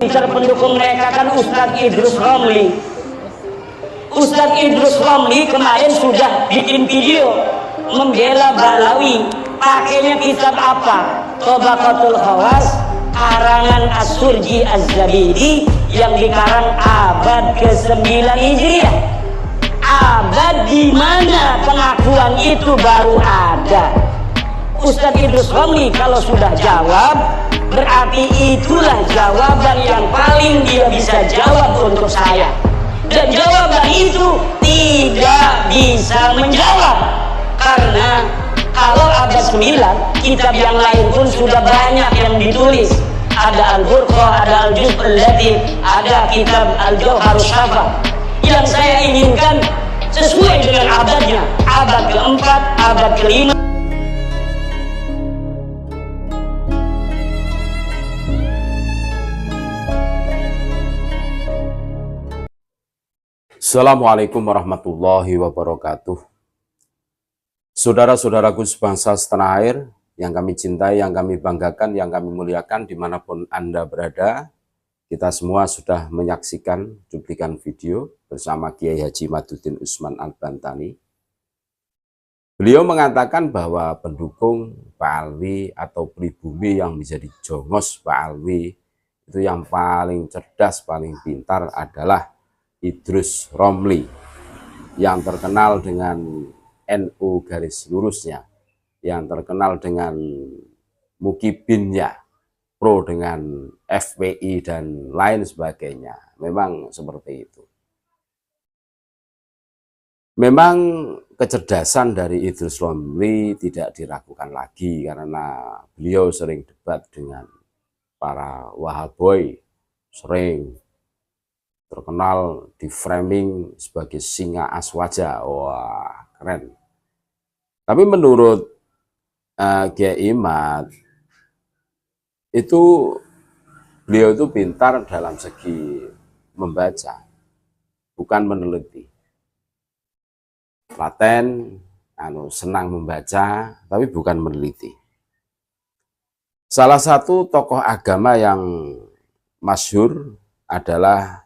pendukung mereka kan Ustadz Idrus Romli. Ustadz Idrus Romli kemarin sudah bikin video membela Ba'alawi. Pakainya kitab apa? Tobaqatul Khawas karangan As-Surji Az-Zabidi yang dikarang abad ke-9 Hijriah. Abad di mana pengakuan itu baru ada. Ustadz Idrus Romli kalau sudah jawab, berarti itulah jawaban yang paling dia bisa jawab untuk saya. Dan jawaban itu tidak bisa menjawab, karena kalau abad 9 kitab yang lain pun sudah banyak yang ditulis. Ada Al-Furqah, ada Al-Juz' Al-Latif, ada kitab Al-Jawharus Syafa. Yang saya inginkan sesuai dengan abadnya, abad keempat, abad kelima. Assalamualaikum warahmatullahi wabarakatuh. Saudara-saudaraku sebangsa setanah air yang kami cintai, yang kami banggakan, yang kami muliakan dimanapun Anda berada, kita semua sudah menyaksikan cuplikan video bersama Kiai Haji Maduddin Usman Al-Bantani. Beliau mengatakan bahwa pendukung Pak Alwi atau pribumi yang menjadi jongos Pak Alwi itu yang paling cerdas, paling pintar adalah Idrus Romli yang terkenal dengan NU garis lurusnya, yang terkenal dengan mukibinnya, pro dengan FPI dan lain sebagainya. Memang seperti itu. Memang kecerdasan dari Idrus Romli tidak diragukan lagi karena beliau sering debat dengan para Wahaboy, sering terkenal di framing sebagai singa aswaja. Wah, keren. Tapi menurut Kiai Imad itu beliau itu pintar dalam segi membaca, bukan meneliti. Laten, senang membaca, tapi bukan meneliti. Salah satu tokoh agama yang masyhur adalah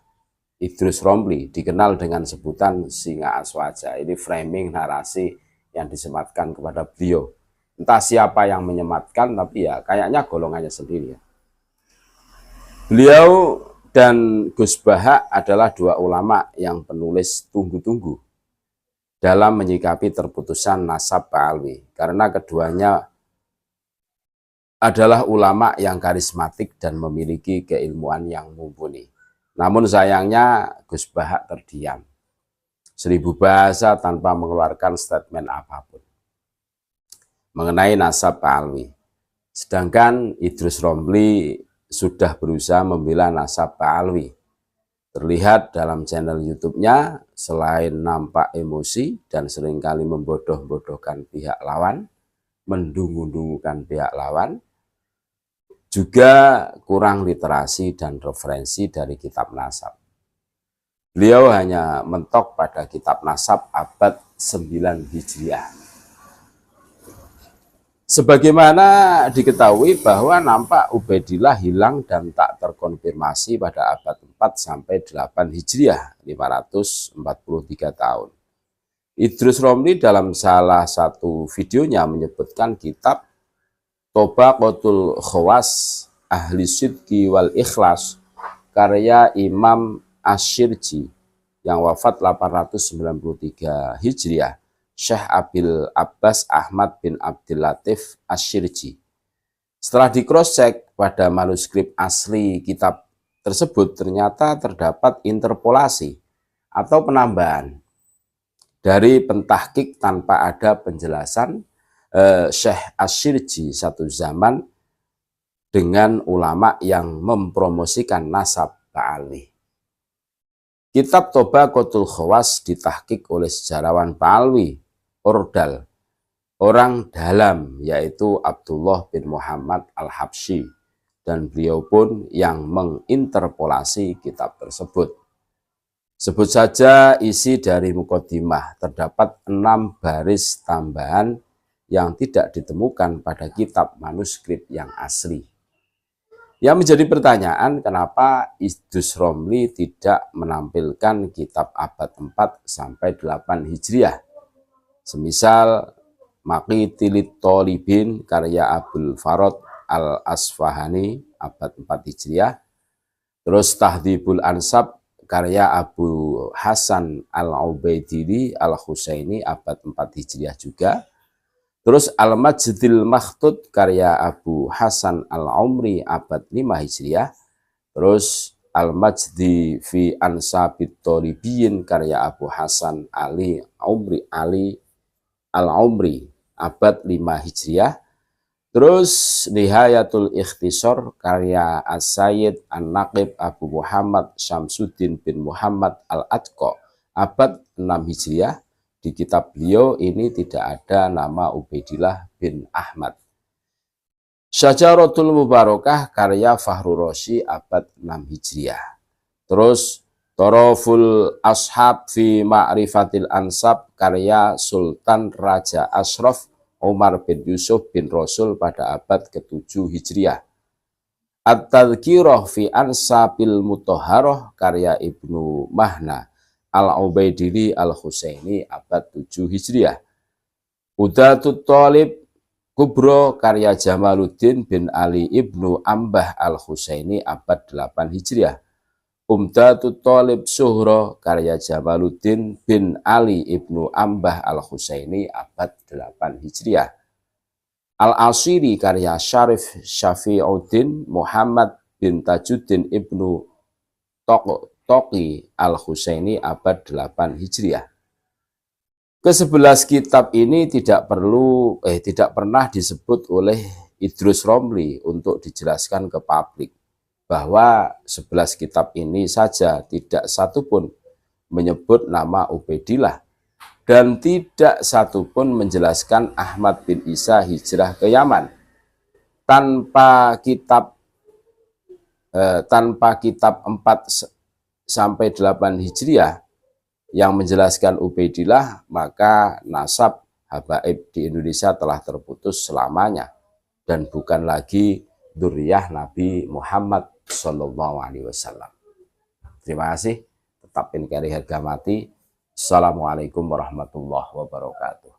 Idrus Romli, dikenal dengan sebutan singa aswaja. Ini framing narasi yang disematkan kepada beliau. Entah siapa yang menyematkan, tapi ya kayaknya golongannya sendiri ya. Beliau dan Gus Bahak adalah dua ulama yang penulis tunggu-tunggu dalam menyikapi terputusan nasab Pak Alwi, karena keduanya adalah ulama yang karismatik dan memiliki keilmuan yang mumpuni. Namun sayangnya Gus Bahak terdiam, 1000 bahasa tanpa mengeluarkan statement apapun mengenai nasab Pak Alwi. Sedangkan Idrus Romli sudah berusaha membela nasab Pak Alwi. Terlihat dalam channel YouTube-nya, selain nampak emosi dan seringkali membodoh-bodohkan pihak lawan, mendungu-dungukan pihak lawan, juga kurang literasi dan referensi dari kitab nasab. Beliau hanya mentok pada kitab nasab abad 9 Hijriah. Sebagaimana diketahui bahwa nampak Ubaidillah hilang dan tak terkonfirmasi pada abad 4 sampai 8 Hijriah, 543 tahun. Idrus Romli dalam salah satu videonya menyebutkan kitab Tobaqatul Khawas Ahli Sidqi wal Ikhlas karya Imam Asy-Syirji yang wafat 893 Hijriah, Syekh Abil Abbas Ahmad bin Abdul Latif Asy-Syirji. Setelah di cross-check pada manuskrip asli kitab tersebut, ternyata terdapat interpolasi atau penambahan dari pentahkik tanpa ada penjelasan Syekh Asy-Syirji satu zaman dengan ulama yang mempromosikan nasab Pak Alwi. Kitab Tobaqatul Khawas ditahkik oleh sejarawan Pak Alwi, Ordal, orang dalam, yaitu Abdullah bin Muhammad Al-Habsyi, dan beliau pun yang menginterpolasi kitab tersebut. Sebut saja isi dari mukaddimah, terdapat 6 baris tambahan yang tidak ditemukan pada kitab manuskrip yang asli. Yang menjadi pertanyaan, kenapa Idrus Romli tidak menampilkan kitab abad 4 sampai 8 Hijriah? Semisal Maqitilit Tholibin karya Abul Farod Al-Asfahani abad 4 Hijriah, terus Tahdhibul Ansab karya Abu Hasan Al-Ubaidili Al-Husaini abad 4 Hijriah juga. Terus Al-Majdil Makhtut karya Abu Hasan Al-Umri abad 5 Hijriah. Terus Al-Majdi fi Ansabit Tholibiyin karya Abu Hasan Ali Al-Umri abad 5 Hijriah. Terus Nihayatul Ikhtisar karya As-Sayyid An-Naqib Abu Muhammad Syamsuddin bin Muhammad Al-Atqa abad 6 Hijriah. Di kitab beliau ini tidak ada nama Ubaidillah bin Ahmad. Syajaratul Mubarakah karya Fahru Roshi abad 6 Hijriah. Terus Toroful Ashab fi Ma'rifatil Ansab karya Sultan Raja Ashraf Umar bin Yusuf bin Rasul pada abad ke-7 Hijriah. At-Tadhkirah fi Ansabil Mutahharah karya Ibnu Mahna Al-Ubaidili Al-Husaini abad 7 Hijriah. Udatut Thalib Kubro karya Jamaluddin bin Ali Ibnu Ambah Al-Husaini abad 8 Hijriah. Umdatut Thalib Suhro karya Jamaluddin bin Ali Ibnu Ambah Al-Husaini abad 8 Hijriah. Al-Asiri karya Syarif Syafi'uddin Muhammad bin Tajuddin Ibnu Toqi Al-Husaini abad 8 Hijriah. Ke-11 kitab ini tidak pernah disebut oleh Idrus Romli untuk dijelaskan ke publik, bahwa 11 kitab ini saja tidak satu pun menyebut nama Ubaidillah dan tidak satu pun menjelaskan Ahmad bin Isa hijrah ke Yaman. Tanpa kitab 4 sampai 8 Hijriah yang menjelaskan Ubaidillah, maka nasab habaib di Indonesia telah terputus selamanya dan bukan lagi dzurriyyah Nabi Muhammad SAW. Terima kasih. Tetap NKRI harga mati. Assalamualaikum warahmatullahi wabarakatuh.